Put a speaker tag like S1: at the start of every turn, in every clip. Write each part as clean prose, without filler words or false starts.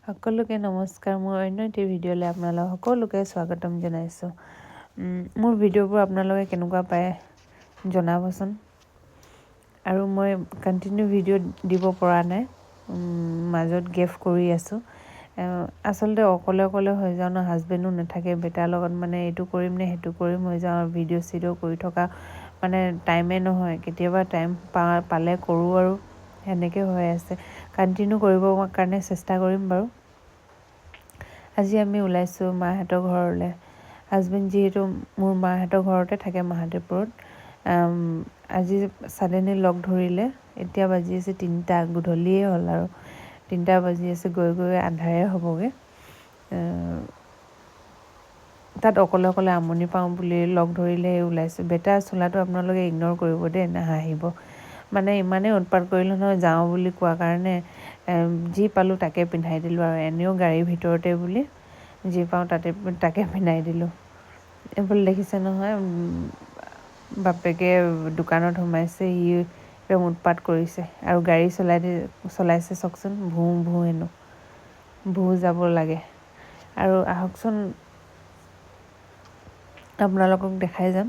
S1: সকলোকে নমস্কাৰ। মোৰ অন্য এটি ভিডিঅ'লৈ আপোনালোক সকলোকে স্বাগতম জনাইছোঁ। মোৰ ভিডিঅ'বোৰ আপোনালোকে কেনেকুৱা পায় জনাবচোন। আৰু মই কণ্টিনিউ ভিডিঅ' দিব পৰা নাই, মাজত গেপ কৰি আছোঁ। আচলতে অকলে হৈ যাওঁ ন, হাজবেণ্ডো নাথাকে। বেটাৰ লগত মানে এইটো কৰিম নে সেইটো কৰিম হৈ যাওঁ। ভিডিঅ' চিডিঅ' কৰি থকা মানে টাইমে নহয়। কেতিয়াবা টাইম পালে কৰোঁ আৰু সেনেকৈ হৈ আছে। কণ্টিনিউ কৰিবৰ কাৰণে চেষ্টা কৰিম বাৰু। আজি আমি ওলাইছোঁ মাহঁতৰ ঘৰলৈ। হাজবেণ্ড যিহেতু মোৰ মাহঁতৰ ঘৰতে থাকে মহাদেৱপুৰত। আজি ছাডেনলি লগ ধৰিলে। এতিয়া বাজি আছে 3টা, গধূলিয়ে হ'ল আৰু 3টা বাজি আছে, গৈ আন্ধাৰে হ'বগৈ। তাত অকলে আমনি পাওঁ বুলি লগ ধৰিলে ওলাইছোঁ। বেটাৰ চোলাটো আপোনালোকে ইগন'ৰ কৰিব দেই, নাহাঁহিব। মানে ইমানেই উৎপাত কৰিলোঁ নহয়, যাওঁ বুলি কোৱা কাৰণে যি পালোঁ তাকে পিন্ধাই দিলোঁ। আৰু এনেও গাড়ীৰ ভিতৰতে বুলি যি পাওঁ তাকে পিন্ধাই দিলোঁ। এইফালে দেখিছে নহয়, বাপেকে দোকানত সোমাইছে, সি একদম উৎপাত কৰিছে। আৰু গাড়ী চলাইছে চাওকচোন, ভো হেনো ভো যাব লাগে। আৰু আহকচোন আপোনালোকক দেখাই যাম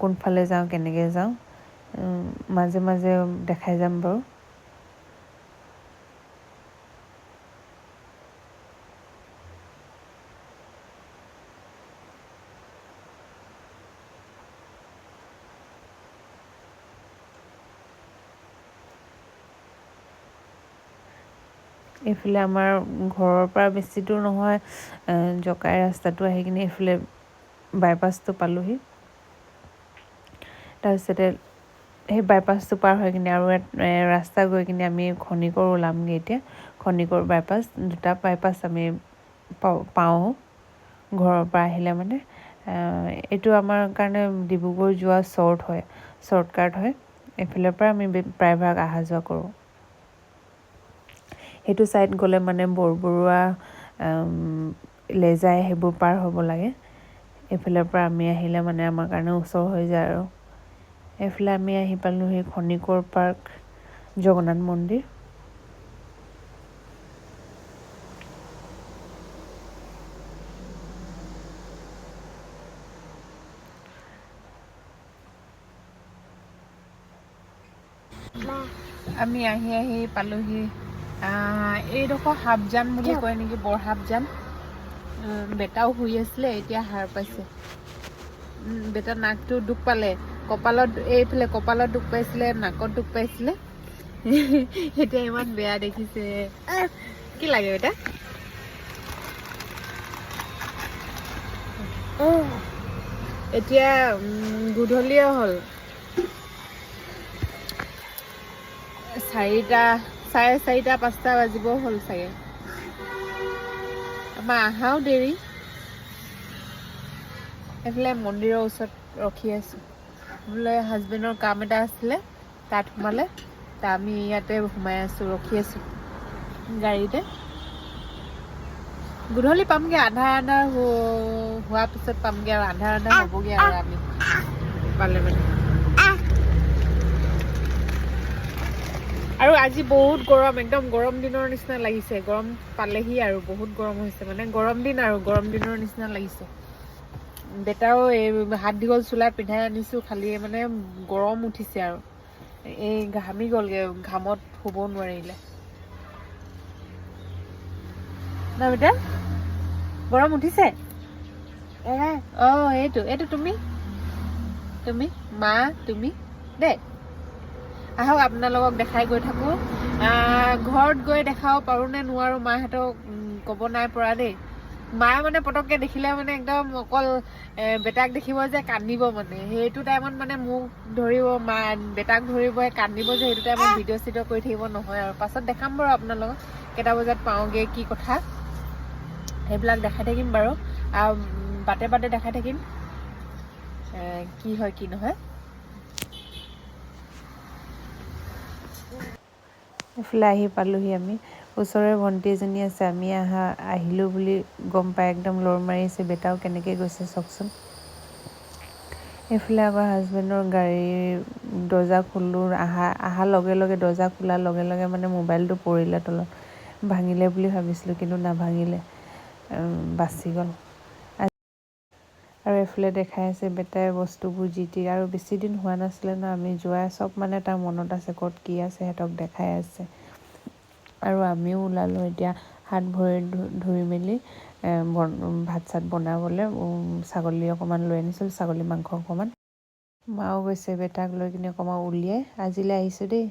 S1: কোনফালে যাওঁ, কেনেকৈ যাওঁ, মাজে মাজে দেখাই যাম বাৰু। এইফালে আমাৰ ঘৰৰ পৰা বেছি দূৰ নহয়, জকাই ৰাস্তাটো আহি কিনে এইফালে বাইপাছটো পালোহি। তাৰপিছতে সেই বাইপাছটো পাৰ হৈ কিনে আৰু ৰাস্তা গৈ কিনে আমি খনিকৰ ওলামগৈ এতিয়া। খনিকৰ বাইপাছ, 2টা বাইপাছ আমি পাওঁ ঘৰৰ পৰা আহিলে মানে। এইটো আমাৰ কাৰণে ডিব্ৰুগড় যোৱা শ্বৰ্টকাট হয়। এইফালৰ পৰা আমি প্ৰায়ভাগ অহা যোৱা কৰোঁ। সেইটো ছাইড গ'লে মানে বৰবৰুৱা, লেজাই সেইবোৰ পাৰ হ'ব লাগে। এইফালৰ পৰা আমি আহিলে মানে আমাৰ কাৰণে ওচৰ হৈ যায় আৰু। এইফালে আমি আহি পালোঁ সেই খনিকৰ পাৰ্ক, জগন্নাথ মন্দিৰ। আমি আহি পালোহি এইডোখৰ হাফজান বুলি কয় নেকি, বৰহাফজান। বেটাও শুই আছিলে, এতিয়া সাৰ পাইছে। বেটা নাকটো দুখ পালে, এইফালে কপালত দুখ পাইছিলে, নাকত দুখ পাইছিলে। এতিয়া ইমান বেয়া দেখিছে। কি লাগে বেটা? এতিয়া গধূলিয়ে হ'ল, 4টা, চাৰে 4টা 5টা বাজিব হ'ল চাগে। আমাৰ আহাও দেৰি। এইফালে মন্দিৰৰ ওচৰত ৰখি আছোঁ। বোলে হাজবেণ্ডৰ কাম এটা আছিলে, তাত সোমালে। আমি ইয়াতে সোমাই আছোঁ, ৰখি আছোঁ গাড়ীতে। গধূলি পামগৈ, আন্ধাৰ হোৱাৰ পিছত পামগৈ আৰু আন্ধাৰ হ'বগৈ আৰু আমি পালে মানে। আৰু আজি বহুত গৰম, একদম গৰম দিনৰ নিচিনা লাগিছে। গৰম পালেহি আৰু বহুত গৰম হৈছে, মানে গৰম দিন আৰু গৰম দিনৰ নিচিনা লাগিছে। বেটাও এই হাত দীঘল চোলা পিন্ধাই আনিছোঁ, খালি মানে গৰম উঠিছে আৰু এই ঘামি গ'লগৈ, ঘামত শুব নোৱাৰিলে ন বেটা। গৰম উঠিছে। এইটো তুমি দেই। আহক আপোনালোকক দেখাই গৈ থাকোঁ। ঘৰত গৈ দেখাব পাৰোঁ নে নোৱাৰোঁ মাহঁতক ক'ব নাই পৰা দেই। মায়ে মানে পটককৈ দেখিলে মানে একদম অকল বেটাক দেখিব যে কান্দিব, মানে সেইটো টাইমত মানে মোক ধৰিব, বেটাক ধৰিব, কান্দিব যে সেইটো টাইমত ভিডিঅ' চিডিঅ' কৰি থাকিব নহয় আৰু। পাছত দেখাম বাৰু আপোনালোকক কেইটা বজাত পাওঁগৈ, কি কথা, সেইবিলাক দেখাই থাকিম বাৰু। আৰু বাটে দেখাই থাকিম কি হয় কি নহয়। এইফালে আহি পালোহি আমি। ওচৰৰে ভণ্টি এজনী আছে, আমি আহিলোঁ বুলি গম পাই একদম লৰ মাৰি আছে। বেটাও কেনেকৈ গৈছে চাওকচোন। এইফালে আকৌ হাজবেণ্ডৰ গাড়ীৰ দৰ্জা খোলোঁ, অহাৰ লগে লগে দৰ্জা খোলাৰ লগে লগে মানে মোবাইলটো পৰিলে তলত। ভাঙিলে বুলি ভাবিছিলোঁ, কিন্তু নাভাঙিলে, বাচি গ'ল। আৰু এইফালে দেখাই আছে বেটাই বস্তুবোৰ যি টি, আৰু বেছি দিন হোৱা নাছিলে ন আমি যোৱা, চব মানে তাৰ মনত আছে ক'ত কি আছে সিহঁতক দেখাই আছে। আৰু আমিও ওলালোঁ এতিয়া হাত ভৰি ধুই মেলি ভাত চাত বনাবলৈ। ছাগলী অকণমান লৈ আনিছিলোঁ, ছাগলী মাংস অকণমান। মাও গৈছে বেটাক লৈ কিনে অকণমান উলিয়াই, আজিলৈ আহিছোঁ দেই।